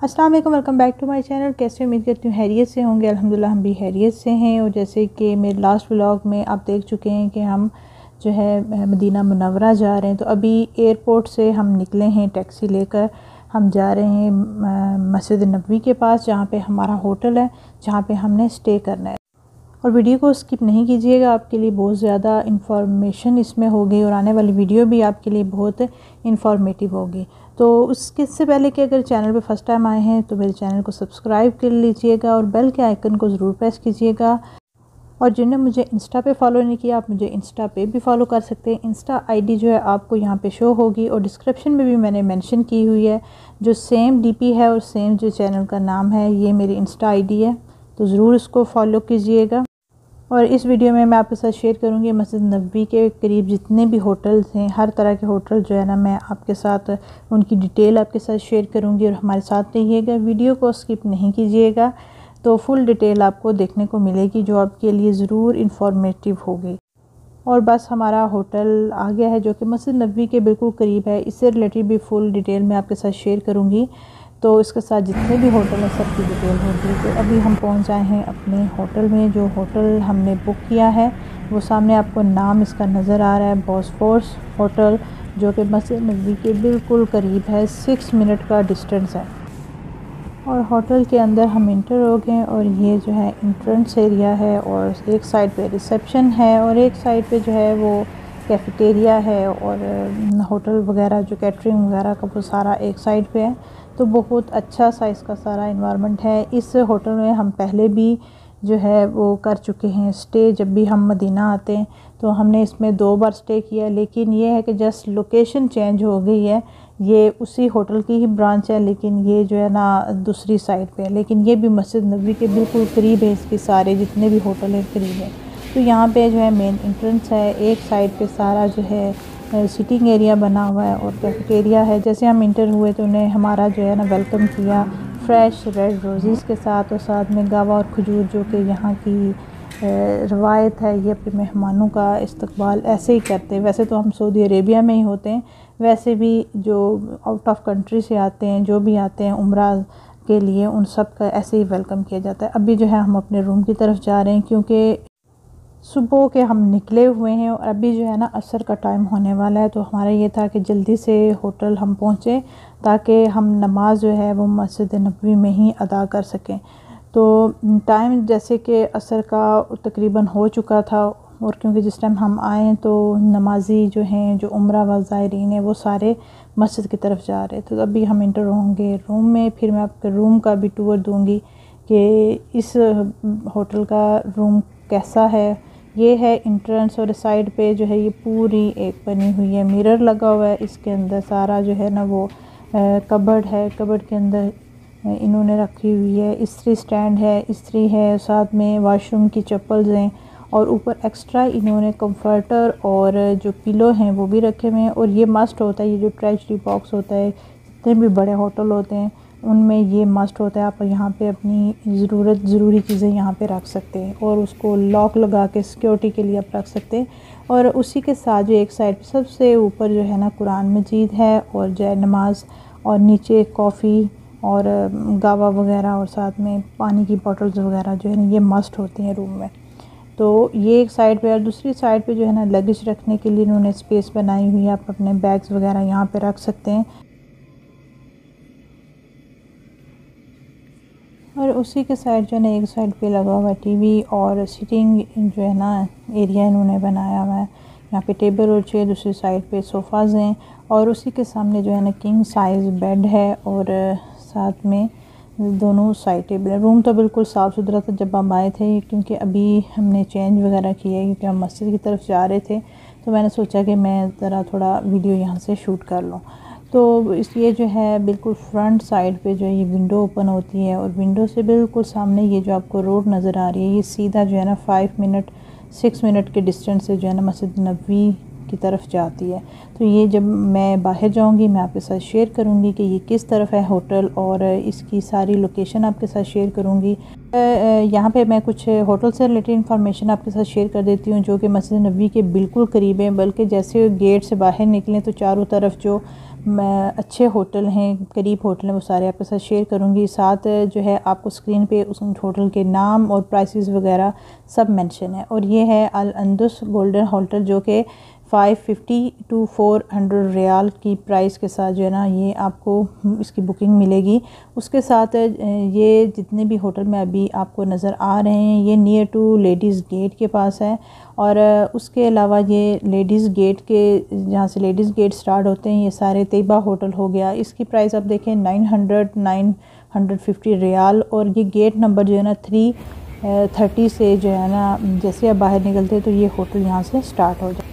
अस्सलाम वालेकुम, welcome back to my channel. कैसे उम्मीद करती हूँ हैरियत से होंगे। अल्हम्दुलिल्लाह हम भी हैरियत से हैं। और जैसे कि मेरे लास्ट व्लॉग में आप देख चुके हैं कि हम जो है मदीना मुनव्वरा जा रहे हैं। तो अभी एयरपोर्ट से हम निकले हैं टैक्सी लेकर। हम जा रहे हैं मस्जिद नबवी के पास, जहाँ पे हमारा होटल है, जहाँ पे हमने स्टे करना है। और वीडियो को स्किप नहीं कीजिएगा, आपके लिए बहुत ज़्यादा इन्फॉर्मेशन इसमें होगी और आने वाली वीडियो भी आपके लिए बहुत इन्फॉर्मेटिव होगी। तो उससे पहले कि अगर चैनल पे फर्स्ट टाइम आए हैं तो मेरे चैनल को सब्सक्राइब कर लीजिएगा और बेल के आइकन को ज़रूर प्रेस कीजिएगा। और जिन्हें मुझे इंस्टा पे फॉलो नहीं किया, आप मुझे इंस्टा पे भी फॉलो कर सकते हैं। इंस्टा आईडी जो है आपको यहाँ पे शो होगी और डिस्क्रिप्शन में भी मैंने मेंशन की हुई है। जो सेम डीपी है और सेम जो चैनल का नाम है, ये मेरी इंस्टा आईडी है, तो ज़रूर इसको फॉलो कीजिएगा। और इस वीडियो में मैं आपके साथ शेयर करूंगी मस्जिद नबवी के करीब जितने भी होटल्स हैं, हर तरह के होटल जो है ना, मैं आपके साथ उनकी डिटेल आपके साथ शेयर करूंगी। और हमारे साथ रहिएगा, वीडियो को स्किप नहीं कीजिएगा, तो फुल डिटेल आपको देखने को मिलेगी जो आपके लिए ज़रूर इन्फॉर्मेटिव होगी। और बस हमारा होटल आ गया है जो कि मस्जिद नबवी के बिल्कुल करीब है। इससे रिलेटेड भी फुल डिटेल मैं आपके साथ शेयर करूँगी। तो इसके साथ जितने भी होटल हैं सब की डिटेल होगी। तो अभी हम पहुंच आए हैं अपने होटल में। जो होटल हमने बुक किया है वो सामने आपको नाम इसका नज़र आ रहा है, बॉस्फोरस होटल, जो कि मस्जिद नबवी के बिल्कुल करीब है। 6 मिनट का डिस्टेंस है। और होटल के अंदर हम इंटर हो गए और ये जो है एंट्रेंस एरिया है। और एक साइड पे रिसेप्शन है और एक साइड पे जो है वो कैफेटेरिया है। और होटल वगैरह जो कैटरिंग वगैरह का वो सारा एक साइड पे है। तो बहुत अच्छा सा इसका सारा इन्वायरमेंट है। इस होटल में हम पहले भी जो है वो कर चुके हैं स्टे। जब भी हम मदीना आते हैं तो हमने इसमें 2 बार स्टे किया, लेकिन ये है कि जस्ट लोकेशन चेंज हो गई है। ये उसी होटल की ही ब्रांच है, लेकिन ये जो है ना दूसरी साइड पे है। लेकिन ये भी मस्जिद नबवी के बिल्कुल करीब है। इसके सारे जितने भी होटल हैं करीब है। तो यहाँ पे जो है मेन एंट्रेंस है। एक साइड पे सारा जो है सिटिंग एरिया बना हुआ है और कैफेटेरिया है। जैसे हम इंटर हुए तो उन्हें हमारा जो है ना वेलकम किया फ्रेश रेड रोज़ेस के साथ, और साथ में गावा और खजूर, जो कि यहाँ की रवायत है। ये अपने मेहमानों का इस्तकबाल ऐसे ही करते हैं। वैसे तो हम सऊदी अरेबिया में ही होते हैं, वैसे भी जो आउट ऑफ कंट्री से आते हैं, जो भी आते हैं उम्रा के लिए, उन सब का ऐसे ही वेलकम किया जाता है। अभी जो है हम अपने रूम की तरफ जा रहे हैं क्योंकि सुबह के हम निकले हुए हैं और अभी जो है ना असर का टाइम होने वाला है। तो हमारा ये था कि जल्दी से होटल हम पहुँचे ताकि हम नमाज जो है वो मस्जिद नबवी में ही अदा कर सकें। तो टाइम जैसे कि असर का तकरीबन हो चुका था। और क्योंकि जिस टाइम हम आए तो नमाजी जो हैं, जो उम्रा व ज़ायरीन हैं, वो सारे मस्जिद की तरफ जा रहे थे। तो अभी हम इंटर होंगे रूम में, फिर मैं आपके रूम का भी टूर दूँगी कि इस होटल का रूम कैसा है। ये है एंट्रेंस और साइड पे जो है ये पूरी एक बनी हुई है, मिरर लगा हुआ है इसके अंदर। सारा जो है ना वो कबर्ड है, कबर्ड के अंदर इन्होंने रखी हुई है। इस्त्री स्टैंड है, इस्त्री है, साथ में वॉशरूम की चप्पल्स हैं। और ऊपर एक्स्ट्रा इन्होंने कंफर्टर और जो पिलो हैं वो भी रखे हुए हैं। और ये मस्ट होता है, ये जो ट्रेजरी बॉक्स होता है, जितने भी बड़े होटल होते हैं उनमें ये मस्ट होता है। आप यहाँ पे अपनी ज़रूरी चीज़ें यहाँ पे रख सकते हैं और उसको लॉक लगा के सिक्योरिटी के लिए आप रख सकते हैं। और उसी के साथ जो एक साइड पे सबसे ऊपर जो है ना कुरान मजीद है और जय नमाज, और नीचे कॉफ़ी और गावा वगैरह, और साथ में पानी की बॉटल्स वगैरह जो है ना ये मस्ट होती हैं रूम में। तो ये एक साइड पे, और दूसरी साइड पे जो है ना लगेज रखने के लिए इन्होंने स्पेस बनाई हुई है। आप अपने बैग्स वगैरह यहाँ पे रख सकते हैं। और उसी के साइड जो है ना एक साइड पे लगा हुआ है टीवी और सिटिंग जो है ना एरिया इन्होंने बनाया हुआ है। यहाँ पे टेबल और चेयर, दूसरी साइड पे सोफ़ाज़ हैं। और उसी के सामने जो है ना किंग साइज़ बेड है और साथ में दोनों साइड टेबल है। रूम तो बिल्कुल साफ़ सुथरा था जब हम आए थे, क्योंकि अभी हमने चेंज वगैरह किया है क्योंकि हम मस्जिद की तरफ जा रहे थे। तो मैंने सोचा कि मैं ज़रा थोड़ा वीडियो यहाँ से शूट कर लूँ। तो इसलिए जो है बिल्कुल फ्रंट साइड पे जो है ये विंडो ओपन होती है और विंडो से बिल्कुल सामने ये जो आपको रोड नज़र आ रही है, ये सीधा जो है ना 6 मिनट के डिस्टेंस से जो है ना मस्जिद नबवी की तरफ जाती है। तो ये जब मैं बाहर जाऊंगी मैं आपके साथ शेयर करूंगी कि ये किस तरफ है होटल, और इसकी सारी लोकेशन आपके साथ शेयर करूंगी। यहाँ पे मैं कुछ होटल से रिलेटेड इन्फॉर्मेशन आपके साथ शेयर कर देती हूँ जो कि मस्जिद नबवी के बिल्कुल करीब है। बल्कि जैसे गेट से बाहर निकलें तो चारों तरफ जो अच्छे होटल हैं, करीब होटल हैं, वो सारे आपके साथ शेयर करूँगी। साथ जो है आपको स्क्रीन पे उस होटल के नाम और प्राइसेस वगैरह सब मेंशन है। और ये है अल अंदुस गोल्डन होटल, जो कि 550 टू 400 रियाल की प्राइस के साथ जो है ना ये आपको इसकी बुकिंग मिलेगी। उसके साथ ये जितने भी होटल में अभी आपको नज़र आ रहे हैं ये नियर टू लेडीज़ गेट के पास है। और उसके अलावा ये लेडीज़ गेट के जहाँ से लेडीज़ गेट स्टार्ट होते हैं ये सारे तैयबा होटल हो गया। इसकी प्राइस आप देखें 950 रियाल। और ये गेट नंबर जो है ना 330 से जो है ना जैसे आप बाहर निकलते हैं तो ये होटल यहाँ से स्टार्ट हो जाए।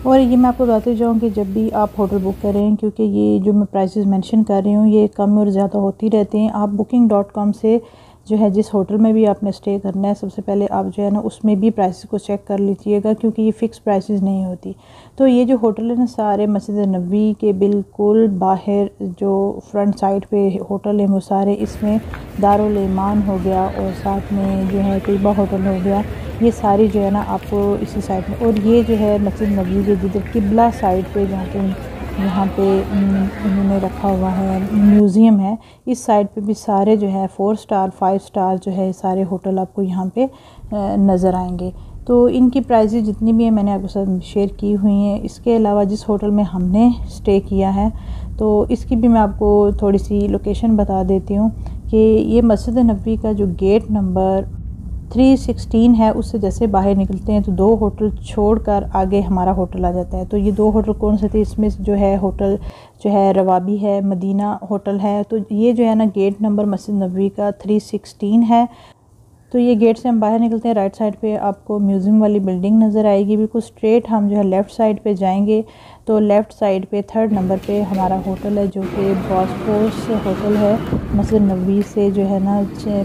और ये मैं आपको बताते जाऊँ कि जब भी आप होटल बुक करें, क्योंकि ये जो मैं प्राइसेस मेंशन कर रही हूँ ये कम और ज़्यादा होती रहती हैं, आप booking.com से जो है जिस होटल में भी आपने स्टे करना है सबसे पहले आप जो है ना उसमें भी प्राइसेस को चेक कर लीजिएगा, क्योंकि ये फ़िक्स प्राइसेस नहीं होती। तो ये जो होटल है ना सारे मस्जिद नबवी के बिल्कुल बाहर जो फ्रंट साइड पे होटल है वो सारे, इसमें दारुल ईमान हो गया और साथ में जो है तैयबा होटल हो गया, ये सारी जो है ना आपको इसी साइड में। और ये जो है मस्जिद नबवी के जिधर किबला साइड पे जहाँ पे यहाँ पे उन्होंने रखा हुआ है म्यूज़ियम है, इस साइड पे भी सारे जो है 4 स्टार 5 स्टार जो है सारे होटल आपको यहाँ पे नज़र आएंगे। तो इनकी प्राइसेस जितनी भी हैं मैंने आपके साथ शेयर की हुई हैं। इसके अलावा जिस होटल में हमने स्टे किया है तो इसकी भी मैं आपको थोड़ी सी लोकेशन बता देती हूँ कि ये मस्जिद नबवी का जो गेट नंबर 316 है उससे जैसे बाहर निकलते हैं तो 2 होटल छोड़कर आगे हमारा होटल आ जाता है। तो ये 2 होटल कौन से थे, इसमें जो है होटल जो है रवाबी है, मदीना होटल है। तो ये जो है ना गेट नंबर मस्जिद नबवी का 316 है। तो ये गेट से हम बाहर निकलते हैं, राइट साइड पे आपको म्यूज़ियम वाली बिल्डिंग नज़र आएगी। बिल्कुल स्ट्रेट हम जो है लेफ़्ट साइड पे जाएंगे तो लेफ़्ट साइड पे 3rd नंबर पे हमारा होटल है, जो कि बॉस्फोरस होटल है। मस्जिद नबवी से जो है ना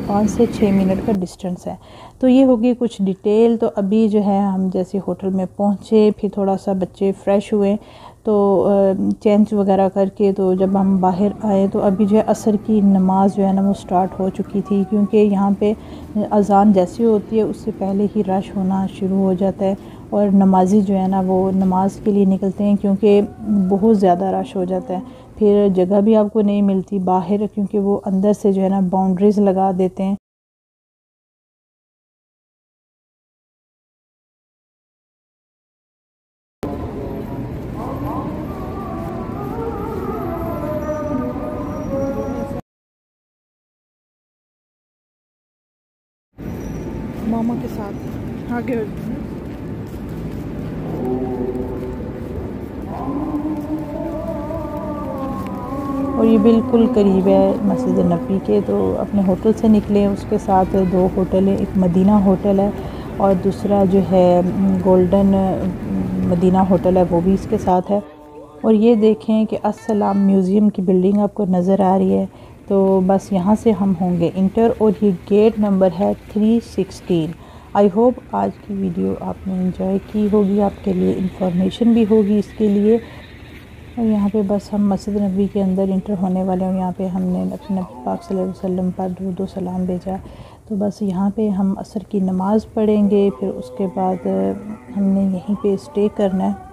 5 से 6 मिनट का डिस्टेंस है। तो ये होगी कुछ डिटेल। तो अभी जो है हम जैसे होटल में पहुँचे, फिर थोड़ा सा बच्चे फ़्रेश हुए तो चेंज वगैरह करके तो जब हम बाहर आए तो अभी जो है असर की नमाज़ जो है ना वो स्टार्ट हो चुकी थी, क्योंकि यहाँ पे अज़ान जैसी होती है उससे पहले ही रश होना शुरू हो जाता है और नमाज़ी जो है ना वो नमाज़ के लिए निकलते हैं, क्योंकि बहुत ज़्यादा रश हो जाता है। फिर जगह भी आपको नहीं मिलती बाहर, क्योंकि वो अंदर से जो है ना बाउंड्रीज़ लगा देते हैं। मामा के साथ आगे और ये बिल्कुल करीब है मस्जिद नबवी के। तो अपने होटल से निकले, उसके साथ 2 होटल हैं, एक मदीना होटल है और दूसरा जो है गोल्डन मदीना होटल है, वो भी इसके साथ है। और ये देखें कि अस्सलाम म्यूज़ियम की बिल्डिंग आपको नज़र आ रही है। तो बस यहाँ से हम होंगे इंटर और ये गेट नंबर है 316। आई होप आज की वीडियो आपने एंजॉय की होगी, आपके लिए इंफॉर्मेशन भी होगी इसके लिए। और यहाँ पे बस हम मस्जिद नबवी के अंदर इंटर होने वाले हैं। यहाँ पे हमने अपने पाक सल्लल्लाहु अलैहि वसल्लम पर दुरूद व सलाम भेजा। तो बस यहाँ पे हम असर की नमाज़ पढ़ेंगे, फिर उसके बाद हमने यहीं पे स्टे करना है।